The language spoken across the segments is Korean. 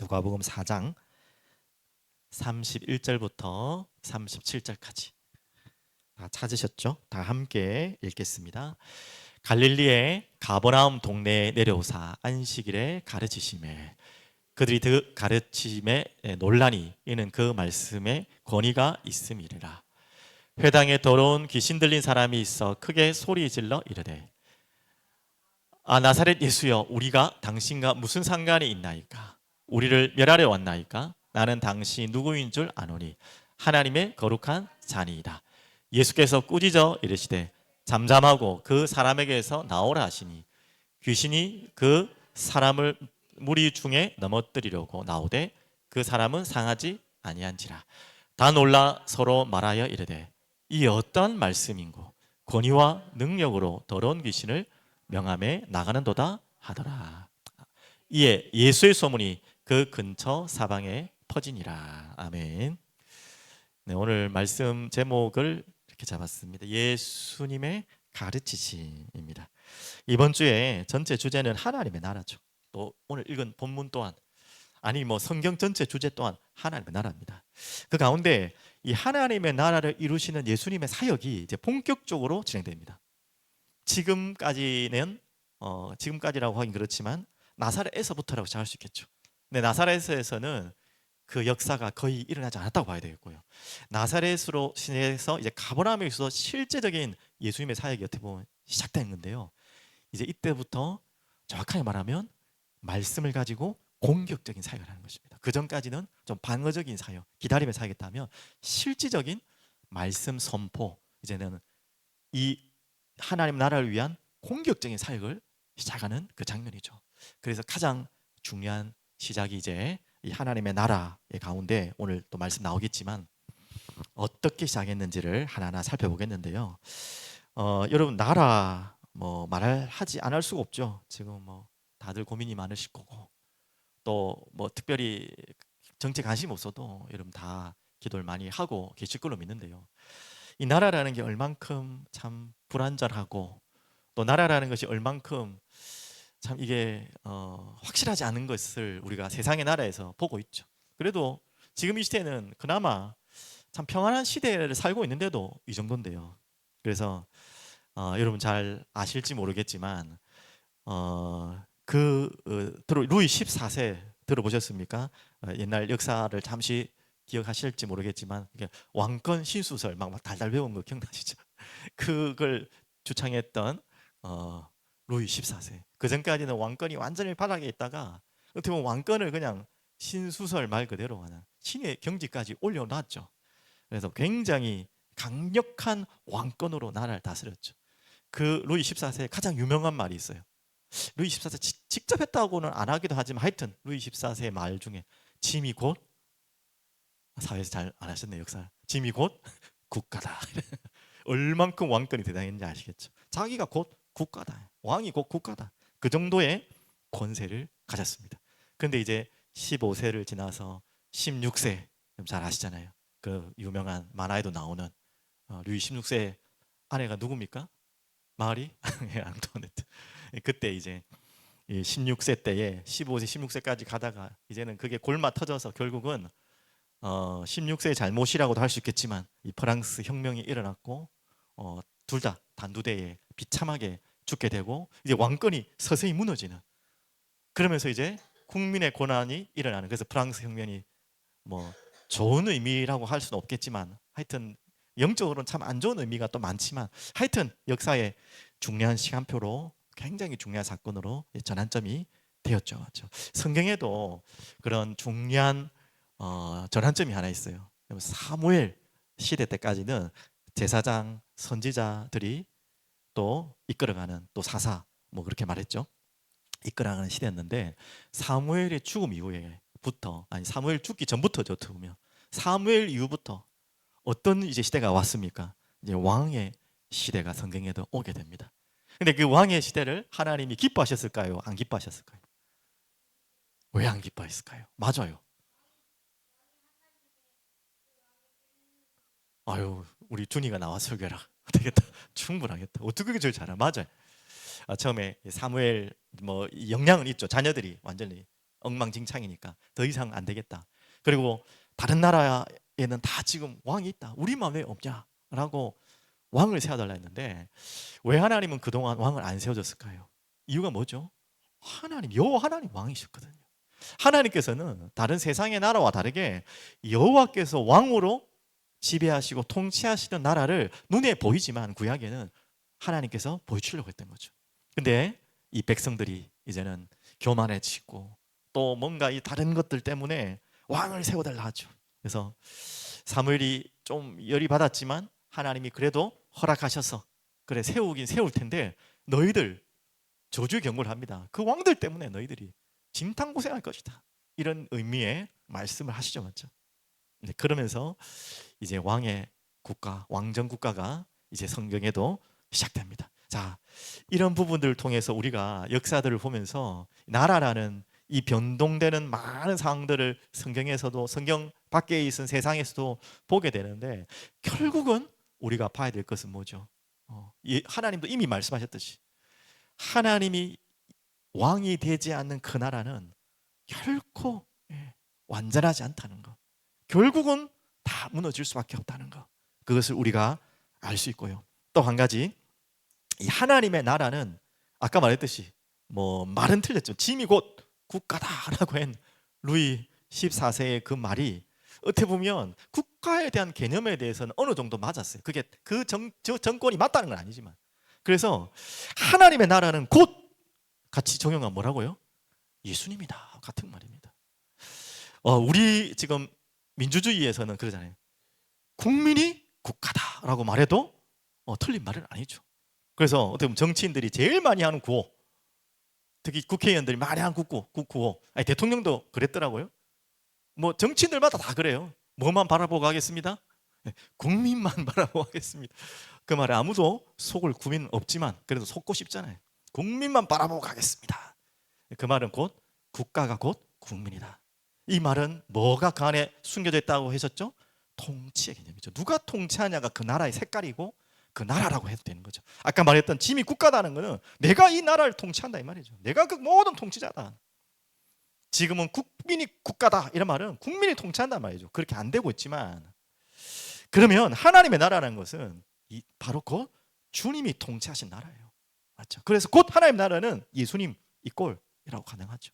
누가복음 4장 31절부터 37절까지 다 찾으셨죠? 다 함께 읽겠습니다. 갈릴리의 가버나움 동네에 내려오사 안식일에 가르치심에 그들이 그 가르치심에 논란이 이는 그 말씀에 권위가 있음이니라. 회당에 더러운 귀신 들린 사람이 있어 크게 소리 질러 이르되 나사렛 예수여, 우리가 당신과 무슨 상관이 있나이까? 우리를 멸하려 왔나이까? 나는 당신 누구인 줄 아노니 하나님의 거룩한 자니이다. 예수께서 꾸짖어 이르시되 잠잠하고 그 사람에게서 나오라 하시니 귀신이 그 사람을 무리 중에 넘어뜨리려고 나오되 그 사람은 상하지 아니한지라. 다 놀라 서로 말하여 이르되 이 어떠한 말씀인고 권위와 능력으로 더러운 귀신을 명함에 나가는도다 하더라. 이에 예수의 소문이 그 근처 사방에 퍼지니라. 아멘. 네, 오늘 말씀 제목을 이렇게 잡았습니다. 예수님의 가르치심입니다. 이번 주에 전체 주제는 하나님의 나라죠. 또 오늘 읽은 본문 또한 성경 전체 주제 또한 하나님의 나라입니다. 그 가운데 이 하나님의 나라를 이루시는 예수님의 사역이 이제 본격적으로 진행됩니다. 지금까지라고 하긴 그렇지만 나사렛에서부터라고 시작할 수 있겠죠. 근데 나사렛에서는 그 역사가 거의 일어나지 않았다고 봐야 되겠고요. 나사렛으로 시내에서 이제 가버나움에서 실제적인 예수님의 사역이 어떻게 보면 시작된 건데요. 이제 이때부터 정확하게 말하면 말씀을 가지고 공격적인 사역을 하는 것입니다. 그 전까지는 좀 방어적인 사역, 기다림의 사역이었다면 실질적인 말씀 선포, 이제는 이 하나님 나라를 위한 공격적인 사역을 시작하는 그 장면이죠. 그래서 가장 중요한 시작이 이제 이 하나님의 나라의 가운데 오늘 또 말씀 나오겠지만 어떻게 시작했는지를 하나하나 살펴보겠는데요. 여러분 나라 말하지 않을 수가 없죠. 지금 다들 고민이 많으실 거고 또 특별히 정치 관심 없어도 여러분 다 기도를 많이 하고 계실 걸로 믿는데요. 이 나라라는 게 얼만큼 참 불안전하고 또 나라라는 것이 얼만큼 참 이게 확실하지 않은 것을 우리가 세상의 나라에서 보고 있죠. 그래도 지금 이 시대는 그나마 참 평안한 시대를 살고 있는데도 이 정도인데요. 그래서 여러분 잘 아실지 모르겠지만 루이 14세 들어보셨습니까? 옛날 역사를 잠시 기억하실지 모르겠지만 왕권 신수설 막 달달 외운 거 기억나시죠? 그걸 주창했던 루이 14세. 그 전까지는 왕권이 완전히 바닥에 있다가 어떻게 보면 왕권을 그냥 신수설 말 그대로 하는 신의 경지까지 올려놨죠. 그래서 굉장히 강력한 왕권으로 나라를 다스렸죠. 그 루이 14세의 가장 유명한 말이 있어요. 루이 14세 직접 했다고는 안 하기도 하지만 하여튼 루이 14세의 말 중에 짐이 곧 사회에서 잘 안 하셨네요. 역사. 짐이 곧 국가다. 얼만큼 왕권이 대단했는지 아시겠죠? 자기가 곧 국가다. 왕이 곧 국가다. 그 정도의 권세를 가졌습니다. 그런데 이제 15세를 지나서 16세, 잘 아시잖아요. 그 유명한 만화에도 나오는 루이 16세 아내가 누굽니까? 마리 앙투아네트. 그때 이제 16세 때에 15세, 16세까지 가다가 이제는 그게 골마 터져서 결국은 16세의 잘못이라고도 할 수 있겠지만 이 프랑스 혁명이 일어났고 둘 다 단두대에 비참하게 죽게 되고 이제 왕권이 서서히 무너지는, 그러면서 이제 국민의 고난이 일어나는, 그래서 프랑스 혁명이 좋은 의미라고 할 수는 없겠지만 하여튼 영적으로는 참 안 좋은 의미가 또 많지만 하여튼 역사의 중요한 시간표로 굉장히 중요한 사건으로 전환점이 되었죠. 그렇죠? 성경에도 그런 중요한 전환점이 하나 있어요. 사무엘 시대 때까지는 제사장, 선지자들이 또 이끌어가는, 또 사사 그렇게 말했죠. 이끌어가는 시대였는데 사무엘의 죽음 이후에부터, 사무엘 죽기 전부터죠. 어떻게 보면 사무엘 이후부터 어떤 이제 시대가 왔습니까? 이제 왕의 시대가 성경에도 오게 됩니다. 근데 그 왕의 시대를 하나님이 기뻐하셨을까요? 안 기뻐하셨을까요? 왜 안 기뻐했을까요? 맞아요. 우리 준이가 나와 설교라 되겠다. 충분하겠다. 어떻게 그게 제일 잘해? 맞아요. 처음에 사무엘 영향은 있죠. 자녀들이 완전히 엉망진창이니까 더 이상 안 되겠다. 그리고 다른 나라에는 다 지금 왕이 있다. 우리만 왜 없냐라고 왕을 세워달라 했는데 왜 하나님은 그동안 왕을 안 세워줬을까요? 이유가 뭐죠? 여호와 하나님 왕이셨거든요. 하나님께서는 다른 세상의 나라와 다르게 여호와께서 왕으로 지배하시고 통치하시는 나라를 눈에 보이지만 구약에는 하나님께서 보여주려고 했던 거죠. 근데 이 백성들이 이제는 교만해지고 또 뭔가 이 다른 것들 때문에 왕을 세워달라 하죠. 그래서 사무엘이 좀 열이 받았지만 하나님이 그래도 허락하셔서 그래 세우긴 세울 텐데 너희들 저주의 경고를 합니다. 그 왕들 때문에 너희들이 진탕고생할 것이다. 이런 의미의 말씀을 하시죠, 맞죠? 네, 그러면서 이제 왕의 국가, 왕정 국가가 이제 성경에도 시작됩니다. 자, 이런 부분들을 통해서 우리가 역사들을 보면서 나라라는 이 변동되는 많은 상황들을 성경에서도 성경 밖에 있는 세상에서도 보게 되는데 결국은 우리가 봐야 될 것은 뭐죠? 하나님도 이미 말씀하셨듯이 하나님이 왕이 되지 않는 그 나라는 결코 완전하지 않다는 것, 결국은 다 무너질 수밖에 없다는 것, 그것을 우리가 알 수 있고요. 또 한 가지, 이 하나님의 나라는 아까 말했듯이 말은 틀렸죠. 짐이 곧 국가다라고 한 루이 14세의 그 말이 어떻게 보면 국가에 대한 개념에 대해서는 어느 정도 맞았어요. 그게 저 정권이 맞다는 건 아니지만, 그래서 하나님의 나라는 곧 같이 적용하면 뭐라고요? 예수님이다 같은 말입니다. 우리 지금 민주주의에서는 그러잖아요. 국민이 국가다라고 말해도 틀린 말은 아니죠. 그래서 어떻게 보면 정치인들이 제일 많이 하는 구호, 특히 국회의원들이 많이 하는 구호, 아니 대통령도 그랬더라고요. 정치인들마다 다 그래요. 뭐만 바라보고 하겠습니다? 국민만 바라보고 하겠습니다. 그 말에 아무도 속을 구민 없지만 그래도 속고 싶잖아요. 국민만 바라보고 가겠습니다. 그 말은 곧 국가가 곧 국민이다. 이 말은 뭐가 그 안에 숨겨져 있다고 하셨죠? 통치의 개념이죠. 누가 통치하냐가 그 나라의 색깔이고 그 나라라고 해도 되는 거죠. 아까 말했던 짐이 국가다는 것은 내가 이 나라를 통치한다 이 말이죠. 내가 그 모든 통치자다. 지금은 국민이 국가다 이런 말은 국민이 통치한단 말이죠. 그렇게 안 되고 있지만, 그러면 하나님의 나라라는 것은 바로 곧 주님이 통치하신 나라예요. 맞죠? 그래서 곧 하나님 나라는 예수님 이꼴이라고 가능하죠.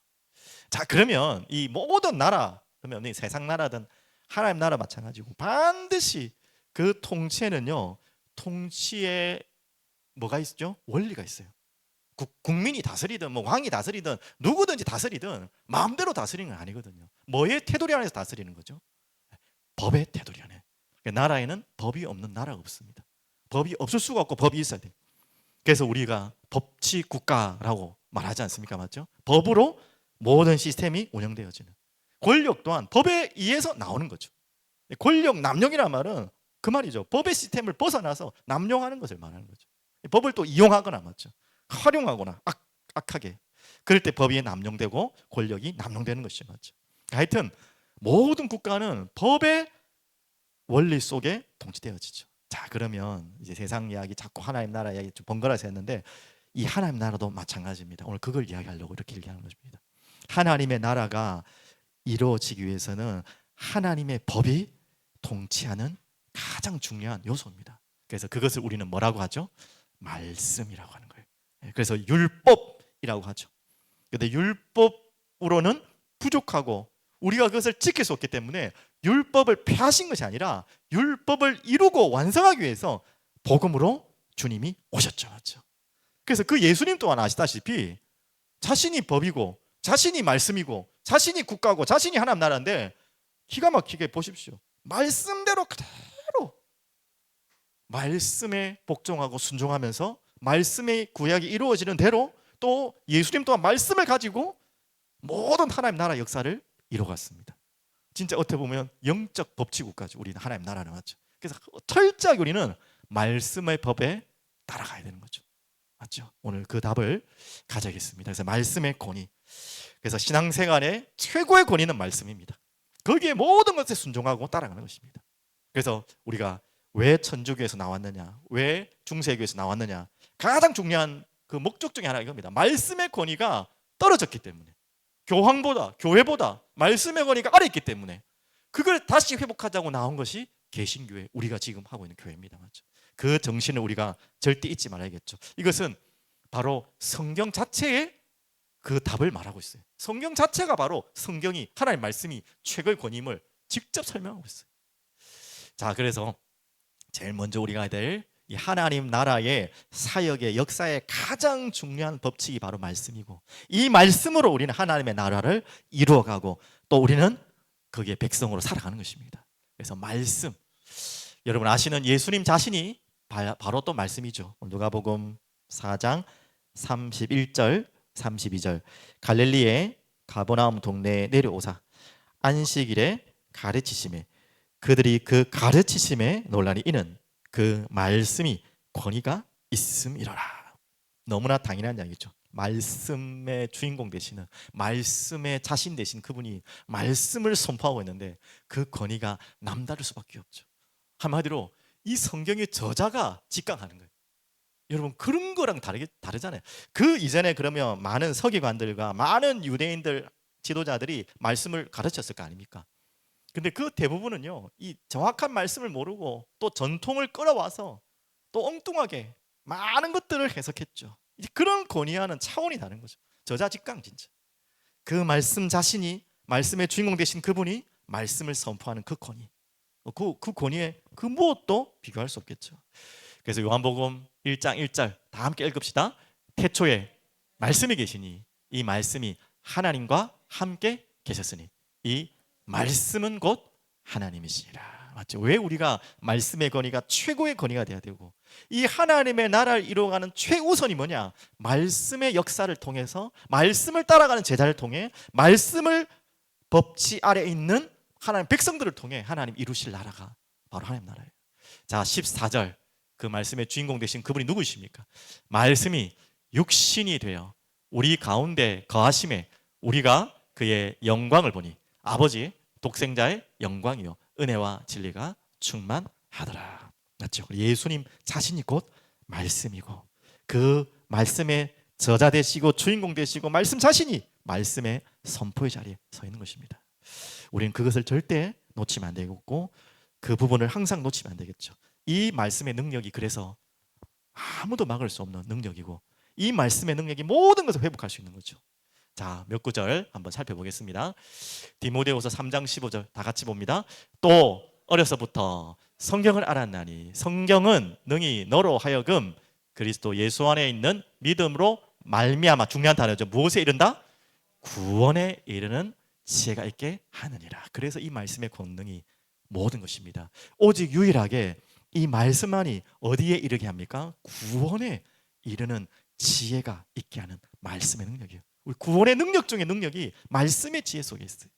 자, 그러면 이 모든 나라, 그러면 이 세상 나라든 하나님 나라 마찬가지고 반드시 그 통치에는요, 통치에 뭐가 있죠? 원리가 있어요. 국민이 다스리든 왕이 다스리든 누구든지 다스리든 마음대로 다스리는 건 아니거든요. 뭐의 테두리 안에서 다스리는 거죠? 법의 테두리 안에. 나라에는 법이 없는 나라가 없습니다. 법이 없을 수가 없고 법이 있어야 돼요. 그래서 우리가 법치 국가라고 말하지 않습니까? 맞죠? 법으로 모든 시스템이 운영되어지는, 권력 또한 법에 의해서 나오는 거죠. 권력 남용이라는 말은 그 말이죠. 법의 시스템을 벗어나서 남용하는 것을 말하는 거죠. 법을 또 이용하거나, 맞죠? 활용하거나 악하게, 그럴 때 법이 남용되고 권력이 남용되는 것이죠. 맞죠? 하여튼 모든 국가는 법의 원리 속에 통치되어지죠. 자, 그러면 이제 세상 이야기 자꾸 하나님 나라 이야기 좀 번갈아서 했는데 이 하나님 나라도 마찬가지입니다. 오늘 그걸 이야기하려고 이렇게 얘기하는 것입니다. 하나님의 나라가 이루어지기 위해서는 하나님의 법이 통치하는 가장 중요한 요소입니다. 그래서 그것을 우리는 뭐라고 하죠? 말씀이라고 하는 거예요. 그래서 율법이라고 하죠. 그런데 율법으로는 부족하고 우리가 그것을 지킬 수 없기 때문에 율법을 폐하신 것이 아니라 율법을 이루고 완성하기 위해서 복음으로 주님이 오셨죠. 맞죠? 그래서 그 예수님 또한 아시다시피 자신이 법이고 자신이 말씀이고 자신이 국가고 자신이 하나님 나라인데 기가 막히게 보십시오. 말씀대로 그대로 말씀에 복종하고 순종하면서 말씀의 구약이 이루어지는 대로 또 예수님 또한 말씀을 가지고 모든 하나님 나라 역사를 이루어갔습니다. 진짜 어떻게 보면 영적 법치국가죠. 우리는 하나님 나라는, 맞죠? 그래서 철저하게 우리는 말씀의 법에 따라가야 되는 거죠. 맞죠? 오늘 그 답을 가져야겠습니다. 그래서 말씀의 권위. 그래서 신앙생활의 최고의 권위는 말씀입니다. 거기에 모든 것에 순종하고 따라가는 것입니다. 그래서 우리가 왜 천주교에서 나왔느냐, 왜 중세교에서 나왔느냐, 가장 중요한 그 목적 중에 하나가 이겁니다. 말씀의 권위가 떨어졌기 때문에, 교황보다, 교회보다 말씀의 권위가 아래 있기 때문에 그걸 다시 회복하자고 나온 것이 개신교회, 우리가 지금 하고 있는 교회입니다. 맞죠? 그 정신을 우리가 절대 잊지 말아야겠죠. 이것은 바로 성경 자체의 그 답을 말하고 있어요. 성경 자체가 바로 성경이, 하나님의 말씀이 최고의 권위임을 직접 설명하고 있어요. 자, 그래서 제일 먼저 우리가 해야 될 이 하나님 나라의 사역의 역사의 가장 중요한 법칙이 바로 말씀이고, 이 말씀으로 우리는 하나님의 나라를 이루어가고 또 우리는 거기에 백성으로 살아가는 것입니다. 그래서 말씀, 여러분 아시는 예수님 자신이 바로 또 말씀이죠. 누가복음 4장 31절 32절, 갈릴리의 가버나움 동네에 내려오사 안식일에 가르치심에 그들이 그 가르치심에 논란이 이는 그 말씀이 권위가 있음이로라. 너무나 당연한 이야기죠. 말씀의 주인공 되시는, 말씀의 자신 되신 그분이 말씀을 선포하고 있는데 그 권위가 남다를 수밖에 없죠. 한마디로 이 성경의 저자가 직강하는 거예요. 여러분 그런 거랑 다르잖아요. 그 이전에 그러면 많은 서기관들과 많은 유대인들 지도자들이 말씀을 가르쳤을 거 아닙니까? 근데 그 대부분은요, 이 정확한 말씀을 모르고 또 전통을 끌어와서 또 엉뚱하게 많은 것들을 해석했죠. 그런 권위와는 차원이 다른 거죠. 저자직강 진짜. 그 말씀 자신이, 말씀의 주인공 되신 그분이 말씀을 선포하는 그 권위, 그 권위에 그 무엇도 비교할 수 없겠죠. 그래서 요한복음 1장 1절 다 함께 읽읍시다. 태초에 말씀이 계시니 이 말씀이 하나님과 함께 계셨으니 이 말씀은 곧 하나님이시니라. 맞죠? 왜 우리가 말씀의 권위가 최고의 권위가 돼야 되고, 이 하나님의 나라를 이루어가는 최우선이 뭐냐? 말씀의 역사를 통해서, 말씀을 따라가는 제자를 통해, 말씀을 법치 아래 있는 하나님 백성들을 통해 하나님 이루실 나라가 바로 하나님 나라예요. 자, 14절, 그 말씀의 주인공 되신 그분이 누구십니까? 말씀이 육신이 되어 우리 가운데 거하심에 우리가 그의 영광을 보니 아버지 독생자의 영광이요 은혜와 진리가 충만하더라. 맞죠? 예수님 자신이 곧 말씀이고, 그 말씀의 저자 되시고 주인공 되시고 말씀 자신이 말씀의 선포의 자리에 서 있는 것입니다. 우리는 그것을 절대 놓치면 안 되겠고, 그 부분을 항상 놓치면 안 되겠죠. 이 말씀의 능력이 그래서 아무도 막을 수 없는 능력이고, 이 말씀의 능력이 모든 것을 회복할 수 있는 거죠. 자, 몇 구절 한번 살펴보겠습니다. 디모데후서 3장 15절 다 같이 봅니다. 또 어려서부터 성경을 알았나니 성경은 능히 너로 하여금 그리스도 예수 안에 있는 믿음으로 말미암아, 중요한 단어죠. 무엇에 이른다? 구원에 이르는 지혜가 있게 하느니라. 그래서 이 말씀의 권능이 모든 것입니다. 오직 유일하게 이 말씀만이 어디에 이르게 합니까? 구원에 이르는 지혜가 있게 하는 말씀의 능력이에요. 우리 구원의 능력 중에 능력이 말씀의 지혜 속에 있어요.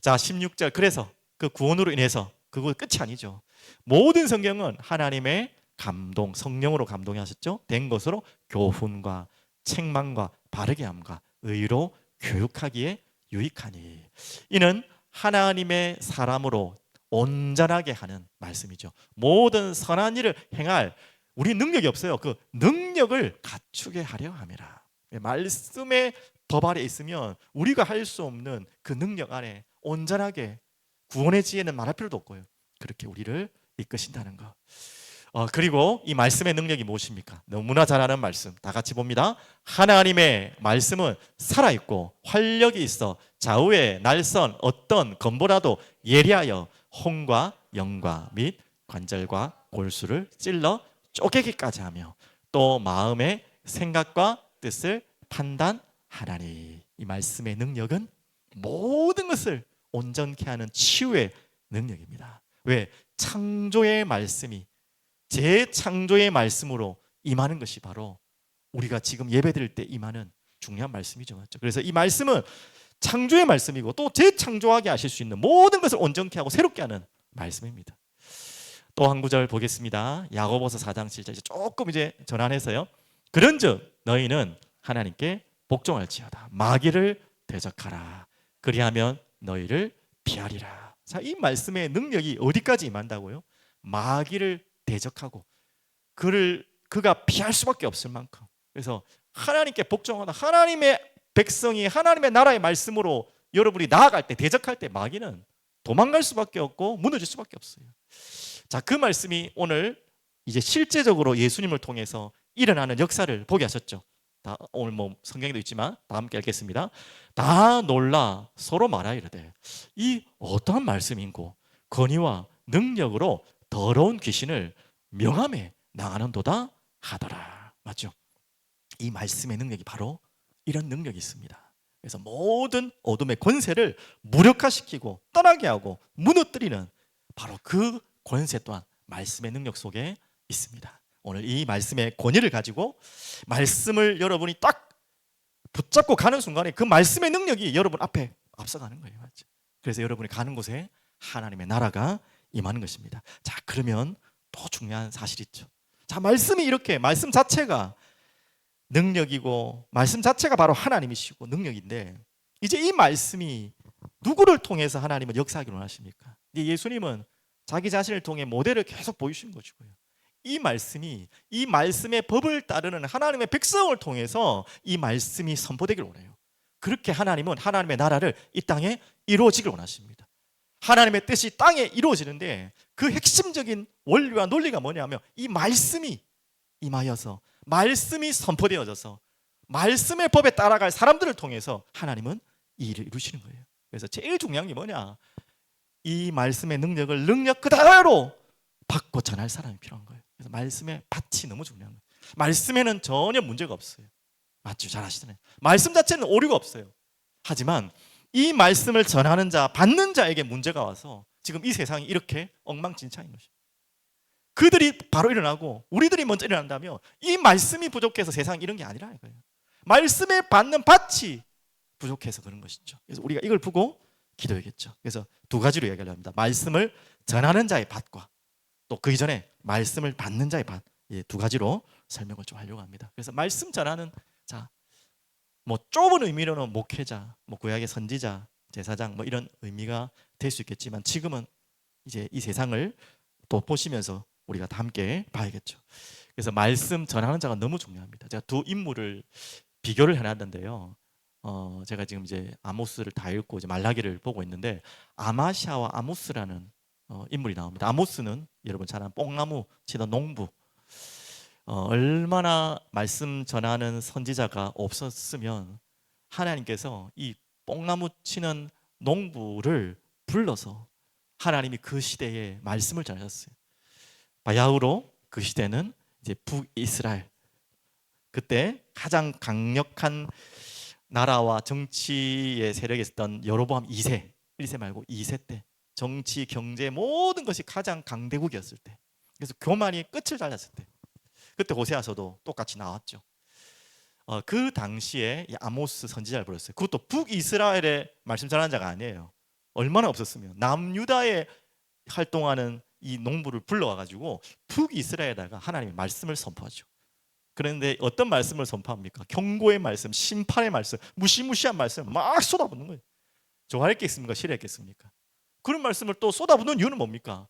자, 16절, 그래서 그 구원으로 인해서 그거 끝이 아니죠. 모든 성경은 하나님의 감동, 성령으로 감동하셨죠. 된 것으로 교훈과 책망과 바르게 함과 의로 교육하기에 유익하니, 이는 하나님의 사람으로 온전하게 하는 말씀이죠. 모든 선한 일을 행할, 우리 능력이 없어요. 그 능력을 갖추게 하려 함이라. 말씀의 법 아래 있으면 우리가 할 수 없는 그 능력 안에 온전하게, 구원의 지혜는 말할 필요도 없고요, 그렇게 우리를 이끄신다는 것. 그리고 이 말씀의 능력이 무엇입니까? 너무나 잘 아는 말씀 다 같이 봅니다. 하나님의 말씀은 살아있고 활력이 있어 좌우의 날선 어떤 검보라도 예리하여 혼과 영과 및 관절과 골수를 찔러 쪼개기까지 하며 또 마음의 생각과 뜻을 판단하나니. 이 말씀의 능력은 모든 것을 온전케 하는 치유의 능력입니다. 왜? 창조의 말씀이, 재창조의 말씀으로 임하는 것이 바로 우리가 지금 예배드릴 때 임하는 중요한 말씀이죠. 맞죠? 그래서 이 말씀은 창조의 말씀이고 또 재창조하게 하실 수 있는, 모든 것을 온전케 하고 새롭게 하는 말씀입니다. 또 한 구절 보겠습니다. 야고보서 4장 7절, 이제 조금 전환해서요. 그런즉 너희는 하나님께 복종할지어다. 마귀를 대적하라. 그리하면 너희를 피하리라. 자, 이 말씀의 능력이 어디까지 임한다고요? 마귀를 대적하고 그가 피할 수밖에 없을 만큼. 그래서 하나님께 복종하다, 하나님의 백성이 하나님의 나라의 말씀으로 여러분이 나아갈 때, 대적할 때 마귀는 도망갈 수밖에 없고 무너질 수밖에 없어요. 자, 그 말씀이 오늘 이제 실제적으로 예수님을 통해서 일어나는 역사를 보게 하셨죠. 오늘 뭐 성경에도 있지만 다 함께 읽겠습니다. 다 놀라 서로 말하 이르되 이 어떠한 말씀인고 권위와 능력으로 더러운 귀신을 명함에 나가는도다 하더라. 맞죠? 이 말씀의 능력이 바로 이런 능력이 있습니다. 그래서 모든 어둠의 권세를 무력화시키고 떠나게 하고 무너뜨리는 바로 그 권세 또한 말씀의 능력 속에 있습니다. 오늘 이 말씀의 권위를 가지고 말씀을 여러분이 딱 붙잡고 가는 순간에 그 말씀의 능력이 여러분 앞에 앞서가는 거예요. 맞죠? 그래서 여러분이 가는 곳에 하나님의 나라가 임하는 것입니다. 자, 그러면 또 중요한 사실이 있죠. 자, 말씀이 이렇게 말씀 자체가 능력이고 말씀 자체가 바로 하나님이시고 능력인데 이제 이 말씀이 누구를 통해서 하나님은 역사하기를 원하십니까? 이제 예수님은 자기 자신을 통해 모델을 계속 보이신 것이고요. 이 말씀이 이 말씀의 법을 따르는 하나님의 백성을 통해서 이 말씀이 선포되기를 원해요. 그렇게 하나님은 하나님의 나라를 이 땅에 이루어지길 원하십니다. 하나님의 뜻이 땅에 이루어지는데 그 핵심적인 원리와 논리가 뭐냐면 이 말씀이 임하여서 말씀이 선포되어져서 말씀의 법에 따라갈 사람들을 통해서 하나님은 이 일을 이루시는 거예요. 그래서 제일 중요한 게 뭐냐? 이 말씀의 능력을 능력 그대로 받고 전할 사람이 필요한 거예요. 그래서 말씀의 밭이 너무 중요한 거예요. 말씀에는 전혀 문제가 없어요. 맞죠? 잘 아시잖아요. 말씀 자체는 오류가 없어요. 하지만 이 말씀을 전하는 자, 받는 자에게 문제가 와서 지금 이 세상이 이렇게 엉망진창인 것이죠. 그들이 바로 일어나고 우리들이 먼저 일어난다면 이 말씀이 부족해서 세상이 이런 게 아니라 이거예요. 말씀에 받는 밭이 부족해서 그런 것이죠. 그래서 우리가 이걸 보고 기도해야겠죠. 그래서 두 가지로 이야기를 합니다. 말씀을 전하는 자의 밭과 또 그 이전에 말씀을 받는 자의 밭, 두 가지로 설명을 좀 하려고 합니다. 그래서 말씀 전하는 자, 뭐 좁은 의미로는 목회자, 뭐 구약의 선지자, 제사장 뭐 이런 의미가 될 수 있겠지만 지금은 이제 이 세상을 또 보시면서 우리가 다 함께 봐야겠죠. 그래서 말씀 전하는 자가 너무 중요합니다. 제가 두 인물을 비교를 해놨는데요. 제가 지금 이제 아모스를 다 읽고 이제 말라기를 보고 있는데 아마샤와 아모스라는 인물이 나옵니다. 아모스는 여러분 잘 아는 뽕나무 치던 농부. 얼마나 말씀 전하는 선지자가 없었으면 하나님께서 이 뽕나무 치는 농부를 불러서 하나님이 그 시대에 말씀을 전하셨어요. 바야흐로 그 시대는 이제 북이스라엘, 그때 가장 강력한 나라와 정치의 세력에 있었던 여로보암 2세, 1세 말고 2세 때 정치, 경제 모든 것이 가장 강대국이었을 때, 그래서 교만이 끝을 달렸을 때, 그때 호세아서도 똑같이 나왔죠. 그 당시에 이 아모스 선지자를 불렀어요. 그것도 북이스라엘의 말씀 전하는 자가 아니에요. 얼마나 없었으면 남유다에 활동하는 이 농부를 불러와가지고 북이스라엘에다가 하나님의 말씀을 선포하죠. 그런데 어떤 말씀을 선포합니까? 경고의 말씀, 심판의 말씀, 무시무시한 말씀을 막 쏟아붓는 거예요. 좋아했겠습니까? 싫어했겠습니까? 그런 말씀을 또 쏟아붓는 이유는 뭡니까?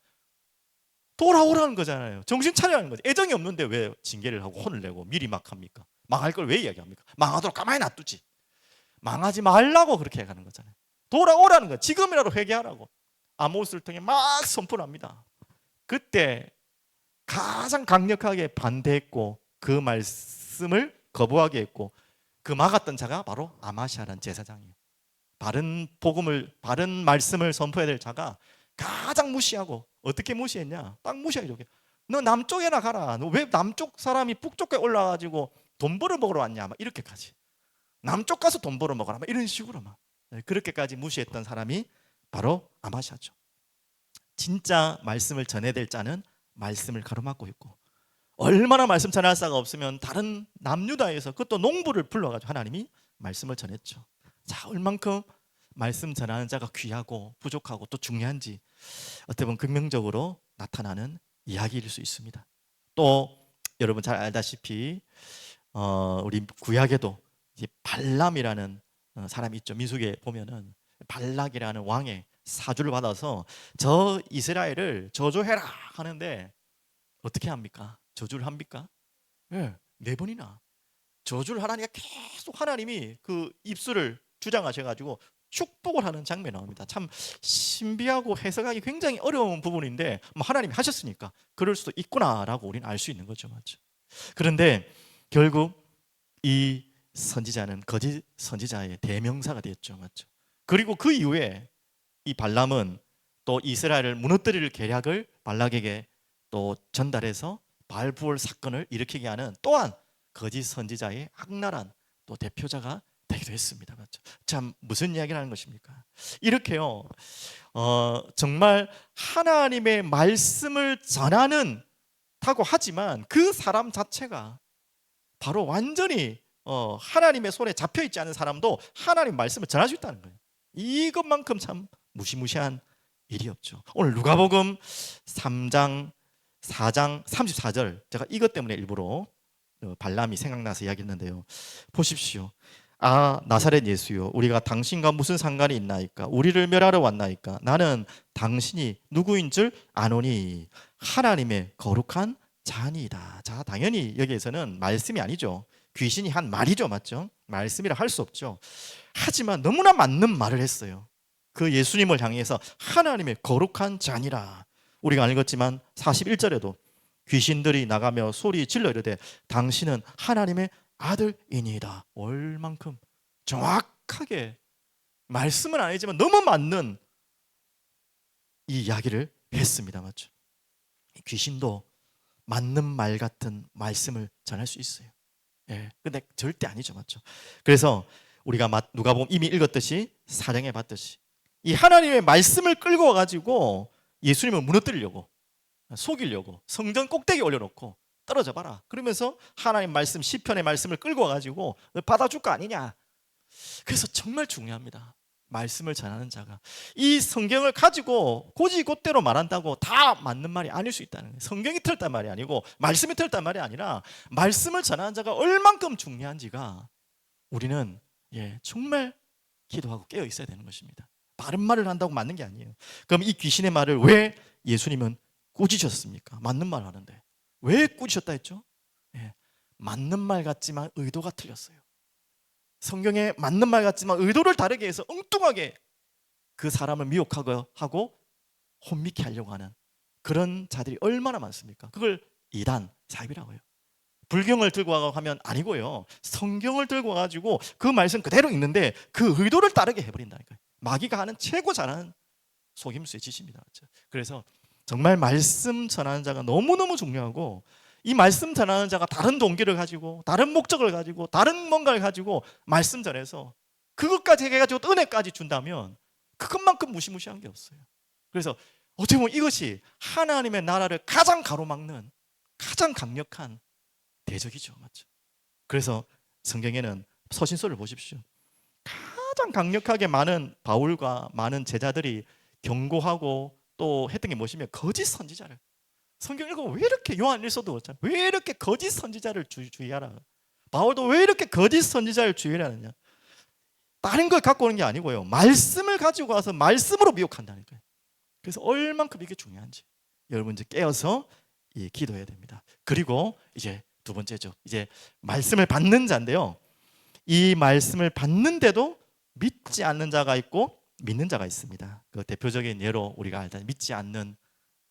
돌아오라는 거잖아요. 정신 차리라는 거죠. 애정이 없는데 왜 징계를 하고 혼을 내고 미리 막 합니까? 망할 걸 왜 이야기합니까? 망하도록 가만히 놔두지. 망하지 말라고 그렇게 해가는 거잖아요. 돌아오라는 거예요. 지금이라도 회개하라고. 아모스를 통해 막 선포를 합니다. 그때 가장 강력하게 반대했고 그 말씀을 거부하게 했고 그 막았던 자가 바로 아마샤라는 제사장이에요. 바른 복음을, 바른 말씀을 선포해야 될 자가 가장 무시하고, 어떻게 무시했냐? 딱 무시하죠. 너 남쪽에나 가라. 너 왜 남쪽 사람이 북쪽에 올라가지고 돈 벌어 먹으러 왔냐? 막 이렇게까지. 남쪽 가서 돈 벌어 먹어라. 막 이런 식으로 막 그렇게까지 무시했던 사람이 바로 아마샤죠. 진짜 말씀을 전해야 될 자는 말씀을 가로막고 있고, 얼마나 말씀 전할 자가 없으면 다른 남유다에서 그것도 농부를 불러가지고 하나님이 말씀을 전했죠. 자, 얼만큼 말씀 전하는 자가 귀하고 부족하고 또 중요한지 어떻게 보면 긍정적으로 나타나는 이야기일 수 있습니다. 또 여러분 잘 알다시피 우리 구약에도 이제 발람이라는 사람이 있죠. 민수기에 보면은 발락이라는 왕의 사주를 받아서 저 이스라엘을 저주해라 하는데 어떻게 합니까? 저주를 합니까? 네 번이나. 저주를 하나님과 계속 하나님이 그 입술을 주장하셔가지고 축복을 하는 장면이 나옵니다. 참 신비하고 해석하기 굉장히 어려운 부분인데 뭐 하나님이 하셨으니까 그럴 수도 있구나라고 우리는 알 수 있는 거죠, 맞죠? 그런데 결국 이 선지자는 거짓 선지자의 대명사가 되었죠, 맞죠? 그리고 그 이후에 이 발람은 또 이스라엘을 무너뜨릴 계략을 발락에게 또 전달해서 발부월 사건을 일으키게 하는 또한 거짓 선지자의 악랄한 또 대표자가 되기도 했습니다. 맞죠? 참 무슨 이야기를 하는 것입니까? 이렇게요, 정말 하나님의 말씀을 전하는 다고 하지만 그 사람 자체가 바로 완전히 하나님의 손에 잡혀 있지 않은 사람도 하나님 말씀을 전할 수 있다는 거예요. 이것만큼 참 무시무시한 일이 없죠. 오늘 누가복음 3장 4장 34절, 제가 이것 때문에 일부러 발람이 생각나서 이야기했는데요. 보십시오. 아, 나사렛 예수요, 우리가 당신과 무슨 상관이 있나이까? 우리를 멸하러 왔나이까? 나는 당신이 누구인 줄 아노니 하나님의 거룩한 자니이다. 자, 당연히 여기에서는 말씀이 아니죠. 귀신이 한 말이죠, 맞죠? 말씀이라 할 수 없죠. 하지만 너무나 맞는 말을 했어요. 그 예수님을 향해서 하나님의 거룩한 자니라. 우리가 읽었지만 41절에도 귀신들이 나가며 소리 질러 이르되 당신은 하나님의 아들이니이다. 얼만큼 정확하게, 말씀은 아니지만 너무 맞는 이 이야기를 했습니다, 맞죠? 귀신도 맞는 말 같은 말씀을 전할 수 있어요. 예, 근데 절대 아니죠, 맞죠? 그래서 우리가 누가복음 이미 읽었듯이 사령해 봤듯이 이 하나님의 말씀을 끌고 와가지고 예수님을 무너뜨리려고, 속이려고 성전 꼭대기에 올려놓고 떨어져 봐라 그러면서 하나님 말씀, 시편의 말씀을 끌고 와가지고 받아줄 거 아니냐. 그래서 정말 중요합니다. 말씀을 전하는 자가 이 성경을 가지고 곧이곧대로 말한다고 다 맞는 말이 아닐 수 있다는 거예요. 성경이 틀렸단 말이 아니고 말씀이 틀렸단 말이 아니라 말씀을 전하는 자가 얼만큼 중요한지가 우리는 정말 기도하고 깨어 있어야 되는 것입니다. 바른 말을 한다고 맞는 게 아니에요. 그럼 이 귀신의 말을 왜 예수님은 꾸짖으셨습니까? 맞는 말 하는데 왜 꾸짖으셨다 했죠? 맞는 말 같지만 의도가 틀렸어요. 성경에 맞는 말 같지만 의도를 다르게 해서 엉뚱하게 그 사람을 미혹하고 하고 혼미케 하려고 하는 그런 자들이 얼마나 많습니까? 그걸 이단, 사입이라고 해요. 불경을 들고 와서 하면 아니고요, 성경을 들고 와가지고 그 말씀 그대로 읽는데 그 의도를 다르게 해버린다니까요. 마귀가 하는 최고 잘하는 속임수의 짓입니다. 그래서 정말 말씀 전하는 자가 너무너무 중요하고, 이 말씀 전하는 자가 다른 동기를 가지고 다른 목적을 가지고 다른 뭔가를 가지고 말씀 전해서 그것까지 해가지고 은혜까지 준다면 그것만큼 무시무시한 게 없어요. 그래서 어떻게 보면 이것이 하나님의 나라를 가장 가로막는 가장 강력한 대적이죠, 맞죠? 그래서 성경에는 서신서를 보십시오. 가장 강력하게 많은 바울과 많은 제자들이 경고하고 또 했던 게 무엇이면 거짓 선지자를, 성경 읽으면 왜 이렇게 요한 일서도 그렇잖아요. 왜 이렇게 거짓 선지자를 주의하라. 바울도 왜 이렇게 거짓 선지자를 주의하느냐. 다른 걸 갖고 오는 게 아니고요, 말씀을 가지고 와서 말씀으로 미혹한다니까요. 그래서 얼만큼 이게 중요한지 여러분 이제 깨어서 기도해야 됩니다. 그리고 이제 두 번째죠. 이제 말씀을 받는 자인데요, 이 말씀을 받는데도 믿지 않는 자가 있고 믿는 자가 있습니다. 그 대표적인 예로 우리가 알다시피 믿지 않는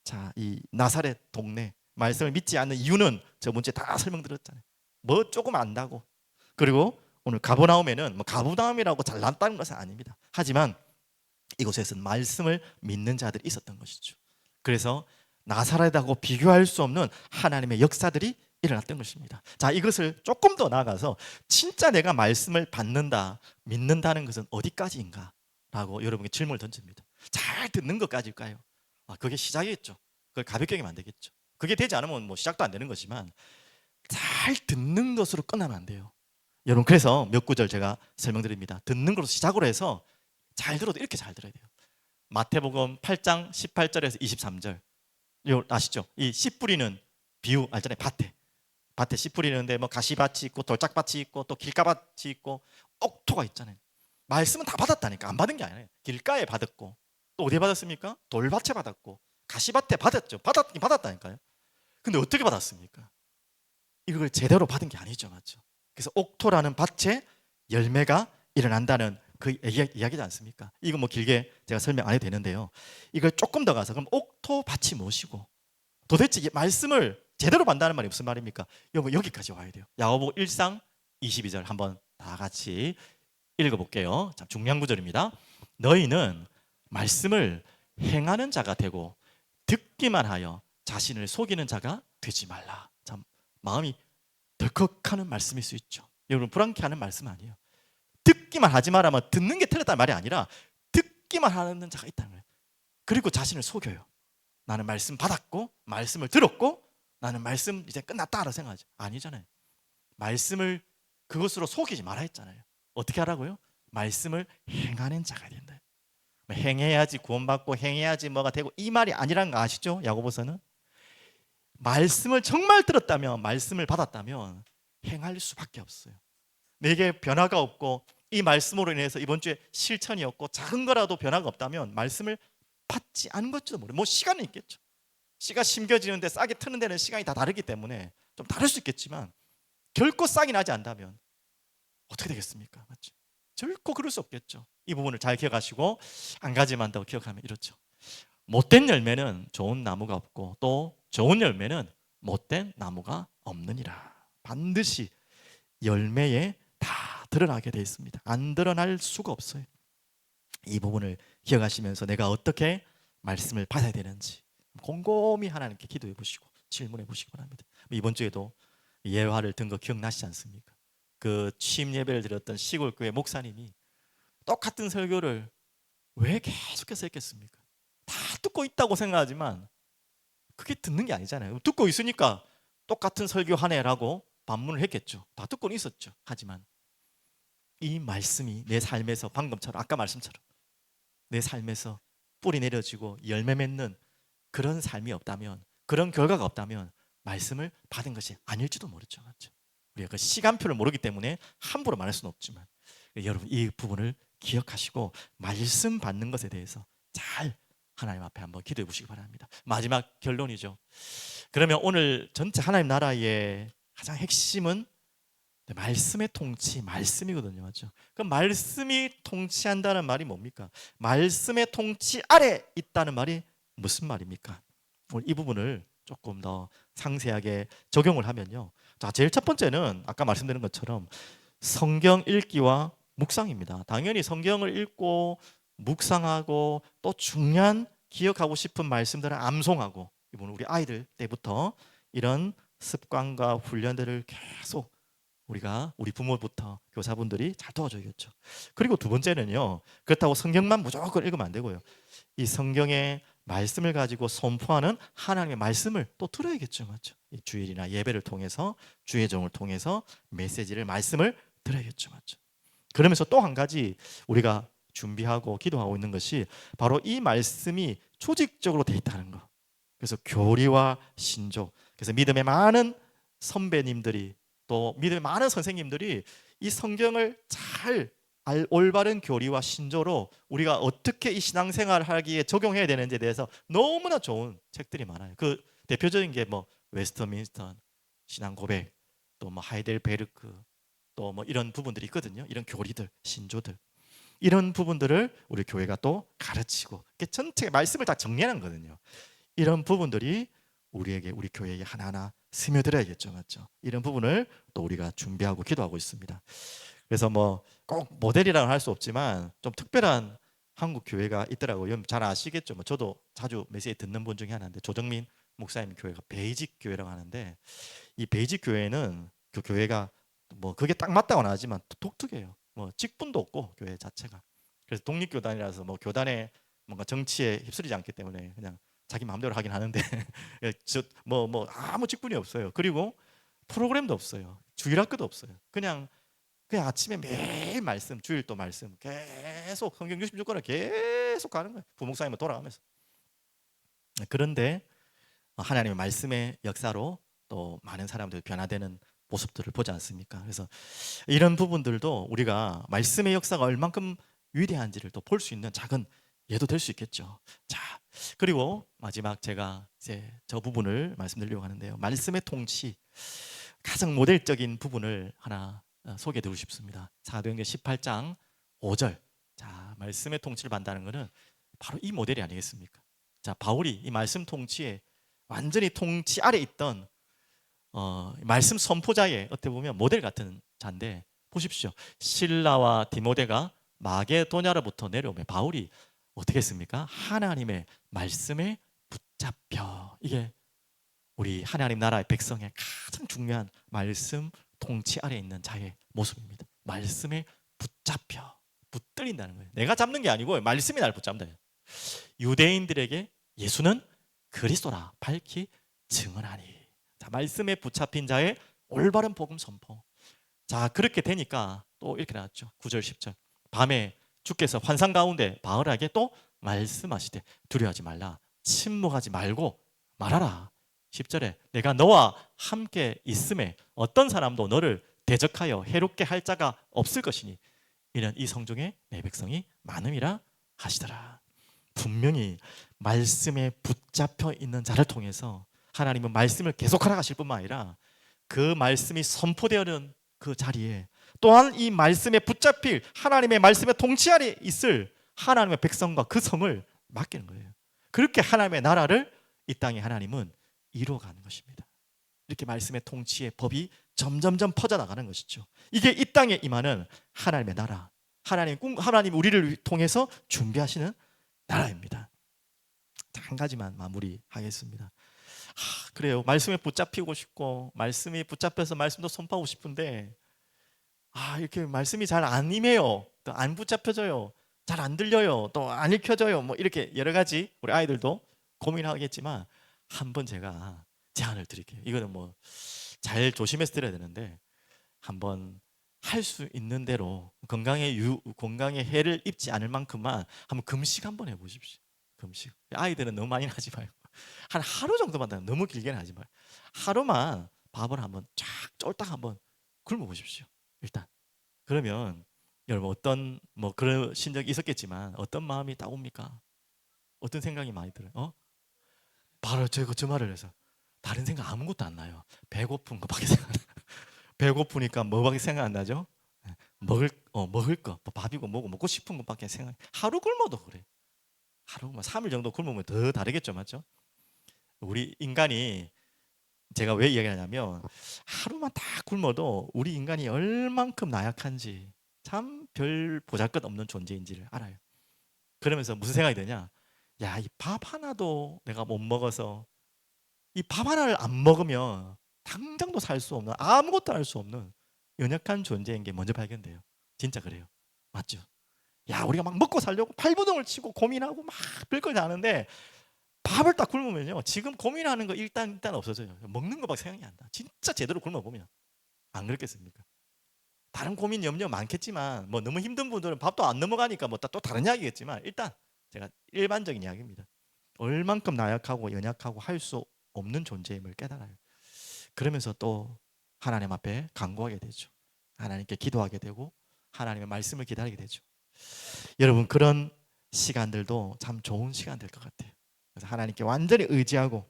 자, 이 나사렛 동네 말씀을 믿지 않는 이유는 저번 주에 다 설명드렸잖아요. 뭐 조금 안다고. 그리고 오늘 가버나움에는 뭐 가버나움이라고 잘났다는 것은 아닙니다. 하지만 이곳에서는 말씀을 믿는 자들이 있었던 것이죠. 그래서 나사렛하고 비교할 수 없는 하나님의 역사들이 일어났던 것입니다. 자, 이것을 조금 더 나아가서 진짜 내가 말씀을 받는다, 믿는다는 것은 어디까지인가? 라고 여러분께 질문을 던집니다. 잘 듣는 것까지일까요? 그게 시작이겠죠. 그걸 가볍게 하면 안 되겠죠. 그게 되지 않으면 뭐 시작도 안 되는 거지만 잘 듣는 것으로 끝나면 안 돼요. 여러분, 그래서 몇 구절 제가 설명드립니다. 듣는 것으로 시작으로 해서 잘 들어도 이렇게 잘 들어야 돼요. 마태복음 8장 18절에서 23절. 이거 아시죠? 이 씨 뿌리는 비유 알잖아요. 밭에 씨 뿌리는데 뭐 가시밭이 있고 돌짝밭이 있고 또 길가밭이 있고 옥토가 있잖아요. 말씀은 다 받았다니까. 안 받은 게 아니에요. 길가에 받았고 또 어디에 받았습니까? 돌밭에 받았고 가시밭에 받았죠. 받았다니까요. 근데 어떻게 받았습니까? 이걸 제대로 받은 게 아니죠, 맞죠? 그래서 옥토라는 밭에 열매가 일어난다는 그 이야기지 않습니까? 이거 뭐 길게 제가 설명 안 해도 되는데요. 이걸 조금 더 가서 그럼 옥토 밭이 무엇이고 도대체 이 말씀을 제대로 받는다는 말이 무슨 말입니까? 여기까지 와야 돼요. 야고보 1장 22절 한번 다 같이 읽어볼게요. 참 중요한 구절입니다. 너희는 말씀을 행하는 자가 되고 듣기만 하여 자신을 속이는 자가 되지 말라. 참 마음이 덜컥하는 말씀일 수 있죠. 여러분 불안케하는 말씀 아니에요. 듣기만 하지 말라면 듣는 게 틀렸다는 말이 아니라 듣기만 하는 자가 있다는 거예요. 그리고 자신을 속여요. 나는 말씀 받았고 말씀을 들었고 나는 말씀 이제 끝났다라고 생각하죠. 아니잖아요. 말씀을 그것으로 속이지 말아 했잖아요. 어떻게 하라고요? 말씀을 행하는 자가 된다. 행해야지 구원받고 행해야지 뭐가 되고 이 말이 아니라는 거 아시죠? 야고보서는 말씀을 정말 들었다면 말씀을 받았다면 행할 수밖에 없어요. 내게 변화가 없고 이 말씀으로 인해서 이번 주에 실천이 없고 작은 거라도 변화가 없다면 말씀을 받지 않은 것지도 모르요. 뭐 시간은 있겠죠. 씨가 심겨지는데 싹이 트는 데는 시간이 다 다르기 때문에 좀 다를 수 있겠지만 결코 싹이 나지 않다면 어떻게 되겠습니까? 맞죠? 결코 그럴 수 없겠죠. 이 부분을 잘 기억하시고 한 가지만 더 기억하면 이렇죠. 못된 열매는 좋은 나무가 없고 또 좋은 열매는 못된 나무가 없느니라. 반드시 열매에 다 드러나게 되어 있습니다. 안 드러날 수가 없어요. 이 부분을 기억하시면서 내가 어떻게 말씀을 받아야 되는지 곰곰이 하나님께 기도해 보시고 질문해 보시기 바랍니다. 이번 주에도 예화를 든 거 기억나시지 않습니까? 그 취임 예배를 드렸던 시골 교회 목사님이 똑같은 설교를 왜 계속해서 했겠습니까? 다 듣고 있다고 생각하지만 그게 듣는 게 아니잖아요. 듣고 있으니까 똑같은 설교 하네라고 반문을 했겠죠. 다 듣고는 있었죠. 하지만 이 말씀이 내 삶에서 방금처럼 아까 말씀처럼 내 삶에서 뿌리 내려지고 열매 맺는 그런 삶이 없다면 그런 결과가 없다면 말씀을 받은 것이 아닐지도 모르죠. 맞죠? 우리가 그 시간표를 모르기 때문에 함부로 말할 수는 없지만 여러분 이 부분을 기억하시고 말씀 받는 것에 대해서 잘 하나님 앞에 한번 기도해 보시기 바랍니다. 마지막 결론이죠. 그러면 오늘 전체 하나님 나라의 가장 핵심은 말씀의 통치, 말씀이거든요. 맞죠? 그럼 말씀이 통치한다는 말이 뭡니까? 말씀의 통치 아래 있다는 말이 무슨 말입니까? 오늘 이 부분을 조금 더 상세하게 적용을 하면요. 자, 제일 첫 번째는 아까 말씀드린 것처럼 성경 읽기와 묵상입니다. 당연히 성경을 읽고 묵상하고 또 중요한 기억하고 싶은 말씀들을 암송하고 이번 우리 아이들 때부터 이런 습관과 훈련들을 계속 우리 부모부터 교사분들이 잘 도와줘야겠죠. 그리고 두 번째는요. 그렇다고 성경만 무조건 읽으면 안 되고요. 이 성경의 말씀을 가지고 선포하는 하나님의 말씀을 또 들어야겠죠. 맞죠? 이 주일이나 예배를 통해서 주의 종을 통해서 메시지를 말씀을 들어야겠죠. 맞죠? 그러면서 또 한 가지 우리가 준비하고 기도하고 있는 것이 바로 이 말씀이 조직적으로 돼 있다는 거. 그래서 교리와 신조. 그래서 믿음의 많은 선배님들이 또 믿음의 많은 선생님들이 이 성경을 잘 올바른 교리와 신조로 우리가 어떻게 이 신앙생활을 하기에 적용해야 되는지에 대해서 너무나 좋은 책들이 많아요. 그 대표적인 게 뭐 웨스터민스터 신앙 고백, 또 뭐 하이델베르크, 또 뭐 이런 부분들이 있거든요. 이런 교리들, 신조들. 이런 부분들을 우리 교회가 또 가르치고 전체 말씀을 다 정리하는 거거든요. 이런 부분들이 우리에게 우리 교회에 하나하나 스며들어야겠죠. 맞죠? 이런 부분을 또 우리가 준비하고 기도하고 있습니다. 그래서 뭐 꼭 모델이라고 할 수 없지만 좀 특별한 한국 교회가 있더라고요. 잘 아시겠죠? 뭐 저도 자주 메시지 듣는 분 중에 하나인데 조정민 목사님 교회가 베이직 교회라고 하는데 이 베이직 교회는 그 교회가 뭐 그게 딱 맞다고는 하지만 독특해요. 뭐 직분도 없고 교회 자체가. 그래서 독립교단이라서 뭐 교단에 뭔가 정치에 휩쓸리지 않기 때문에 그냥 자기 마음대로 하긴 하는데 뭐 아무 직분이 없어요. 그리고 프로그램도 없어요. 주일학교도 없어요. 그냥 아침에 매일 말씀, 주일도 말씀 계속 성경 66권을 계속 가는 거예요. 부목사님은 돌아가면서. 그런데 하나님의 말씀의 역사로 또 많은 사람들이 변화되는 모습들을 보지 않습니까? 그래서 이런 부분들도 우리가 말씀의 역사가 얼만큼 위대한지를 또 볼 수 있는 작은 예도 될 수 있겠죠. 자, 그리고 마지막 제가 이제 저 부분을 말씀드리려고 하는데요. 말씀의 통치. 가장 모델적인 부분을 하나 소개해드리고 싶습니다. 사도행전 18장 5절. 자, 말씀의 통치를 받는다는 것은 바로 이 모델이 아니겠습니까? 자, 바울이 이 말씀 통치에 완전히 통치 아래 있던 말씀 선포자의 어떻게 보면 모델 같은 자인데, 보십시오. 실라와 디모데가 마게도냐로부터 내려오면 바울이 어떻게 했습니까? 하나님의 말씀에 붙잡혀. 이게 우리 하나님 나라의 백성의 가장 중요한 말씀 통치 아래 있는 자의 모습입니다. 말씀에 붙잡혀, 붙들린다는 거예요. 내가 잡는 게 아니고 말씀이 나를 붙잡는다. 유대인들에게 예수는 그리스도라 밝히 증언하니. 자, 말씀에 붙잡힌 자의 올바른 복음 선포. 자, 그렇게 되니까 또 이렇게 나왔죠. 9절 10절. 밤에 주께서 환상 가운데 바울에게 또 말씀하시되 두려워하지 말라, 침묵하지 말고 말하라. 10절에 내가 너와 함께 있음에 어떤 사람도 너를 대적하여 해롭게 할 자가 없을 것이니 이는 이 성중에 내 백성이 많음이라 하시더라. 분명히 말씀에 붙잡혀 있는 자를 통해서 하나님은 말씀을 계속하라 하실 뿐만 아니라 그 말씀이 선포되어는 그 자리에 또한 이 말씀에 붙잡힐 하나님의 말씀의 통치 아래 있을 하나님의 백성과 그 성을 맡기는 거예요. 그렇게 하나님의 나라를 이 땅에 하나님은 이루어가는 것입니다. 이렇게 말씀의 통치의 법이 점점점 퍼져나가는 것이죠. 이게 이 땅에 임하는 하나님의 나라, 하나님 우리를 통해서 준비하시는 나라입니다. 한 가지만 마무리하겠습니다. 그래요. 말씀에 붙잡히고 싶고 말씀이 붙잡혀서 말씀도 선포하고 싶은데 이렇게 말씀이 잘 안 임해요. 또 안 붙잡혀져요. 잘 안 들려요. 또 안 읽혀져요. 뭐 이렇게 여러 가지 우리 아이들도 고민하겠지만 한번 제가 제안을 드릴게요. 이거는 뭐 잘 조심해서 들어야 되는데 한번 할 수 있는 대로 건강에 해를 입지 않을 만큼만 한번 금식 한번 해보십시오. 금식. 아이들은 너무 많이 하지 말고 한 하루 정도만 너무 길게는 하지 말고 하루만 밥을 한번 쫙 쫄딱 한번 굶어 보십시오. 일단 그러면 여러분 어떤 뭐 그러신 적이 있었겠지만 어떤 마음이 딱 옵니까? 어떤 생각이 많이 들어요? 바로 저 말을 해서 다른 생각 아무것도 안 나요. 배고픈 거밖에 생각 안 나요. 배고프니까 뭐밖에 생각 안 나죠? 먹을 거, 뭐 밥이고 뭐고 먹고 싶은 것밖에 생각. 하루 굶어도 그래. 하루 뭐 3일 정도 굶으면 더 다르겠죠, 맞죠? 우리 인간이 제가 왜 이야기하냐면 하루만 딱 굶어도 우리 인간이 얼만큼 나약한지 참 별 보잘것 없는 존재인지를 알아요. 그러면서 무슨 생각이 드냐? 야, 이 밥 하나도 내가 못 먹어서 이 밥 하나를 안 먹으면 당장도 살 수 없는 아무것도 할 수 없는 연약한 존재인 게 먼저 발견돼요. 진짜 그래요. 맞죠? 야, 우리가 막 먹고 살려고 팔부동을 치고 고민하고 막 별걸 다 하는데 밥을 딱 굶으면요 지금 고민하는 거 일단 없어져요. 먹는 거밖에 생각이 안 나. 진짜 제대로 굶어보면 안 그렇겠습니까? 다른 고민 염려 많겠지만 뭐 너무 힘든 분들은 밥도 안 넘어가니까 뭐 또 다른 이야기겠지만 일단 제가 일반적인 이야기입니다. 얼만큼 나약하고 연약하고 할 수 없는 존재임을 깨달아요. 그러면서 또 하나님 앞에 간구하게 되죠. 하나님께 기도하게 되고 하나님의 말씀을 기다리게 되죠. 여러분 그런 시간들도 참 좋은 시간될 것 같아요. 그래서 하나님께 완전히 의지하고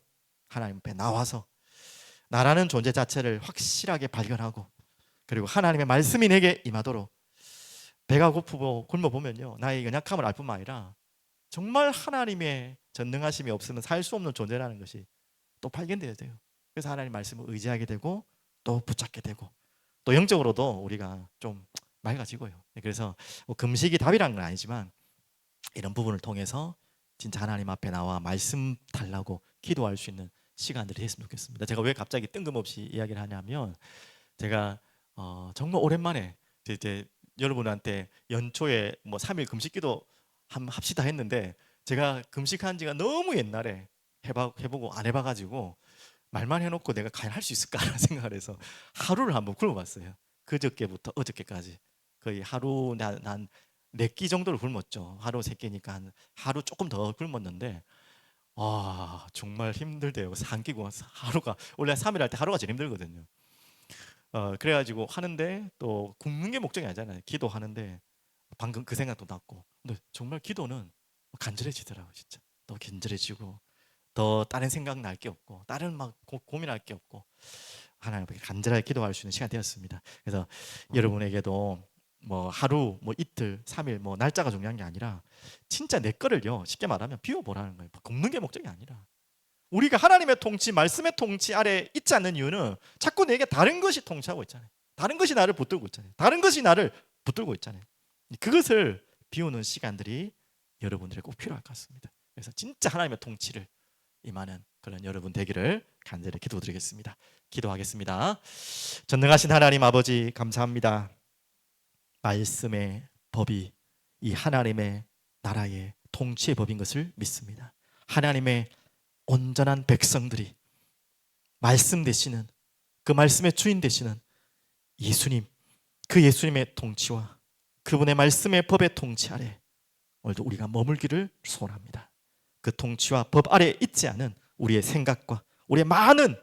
하나님 앞에 나와서 나라는 존재 자체를 확실하게 발견하고 그리고 하나님의 말씀이 내게 임하도록 배가 고프고 굶어 보면요 나의 연약함을 알 뿐만 아니라 정말 하나님의 전능하심이 없으면 살 수 없는 존재라는 것이 또 발견되어야 돼요. 그래서 하나님 말씀을 의지하게 되고 또 붙잡게 되고 또 영적으로도 우리가 좀 맑아지고요. 그래서 뭐 금식이 답이라는 건 아니지만 이런 부분을 통해서 진짜 하나님 앞에 나와 말씀 달라고 기도할 수 있는 시간들이 됐으면 좋겠습니다. 제가 왜 갑자기 뜬금없이 이야기를 하냐면 제가 정말 오랜만에 이제 여러분한테 연초에 뭐 3일 금식기도 합시다 했는데 제가 금식한 지가 너무 옛날에 해보고 안 해봐가지고 말만 해놓고 내가 과연 할 수 있을까라는 생각을 해서 하루를 한번 굶어봤어요. 그저께부터 어저께까지 거의 하루 한 4끼 정도를 굶었죠. 하루 3끼니까 하루 조금 더 굶었는데 정말 힘들대요. 3끼고 하루가 원래 3일 할 때 하루가 제일 힘들거든요. 그래가지고 하는데 또 굶는 게 목적이 아니잖아요. 기도하는데 방금 그 생각도 났고 근데 정말 기도는 간절해지더라고요. 진짜 더 간절해지고 더 다른 생각 날 게 없고 다른 막 고민할 게 없고 하나님께 간절하게 기도할 수 있는 시간이 되었습니다. 그래서 여러분에게도 뭐 하루, 뭐 이틀, 3일 뭐 날짜가 중요한 게 아니라 진짜 내 거를요 쉽게 말하면 비워보라는 거예요. 굽는 게 목적이 아니라 우리가 하나님의 통치, 말씀의 통치 아래 있지 않는 이유는 자꾸 내게 다른 것이 통치하고 있잖아요. 다른 것이 나를 붙들고 있잖아요. 다른 것이 나를 붙들고 있잖아요. 그것을 비우는 시간들이 여러분들에게 꼭 필요할 것 같습니다. 그래서 진짜 하나님의 통치를 임하는 그런 여러분 되기를 간절히 기도드리겠습니다. 기도하겠습니다. 전능하신 하나님 아버지 감사합니다. 말씀의 법이 이 하나님의 나라의 통치의 법인 것을 믿습니다. 하나님의 온전한 백성들이 말씀 되시는 그 말씀의 주인 되시는 예수님, 그 예수님의 통치와 그분의 말씀의 법의 통치 아래 오늘도 우리가 머물기를 소원합니다. 그 통치와 법 아래 있지 않은 우리의 생각과 우리의 많은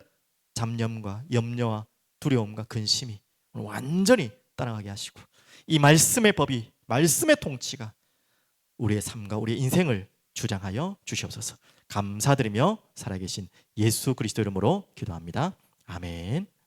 잡념과 염려와 두려움과 근심이 완전히 따라가게 하시고 이 말씀의 법이 말씀의 통치가 우리의 삶과 우리의 인생을 주장하여 주시옵소서. 감사드리며 살아계신 예수 그리스도 이름으로 기도합니다. 아멘.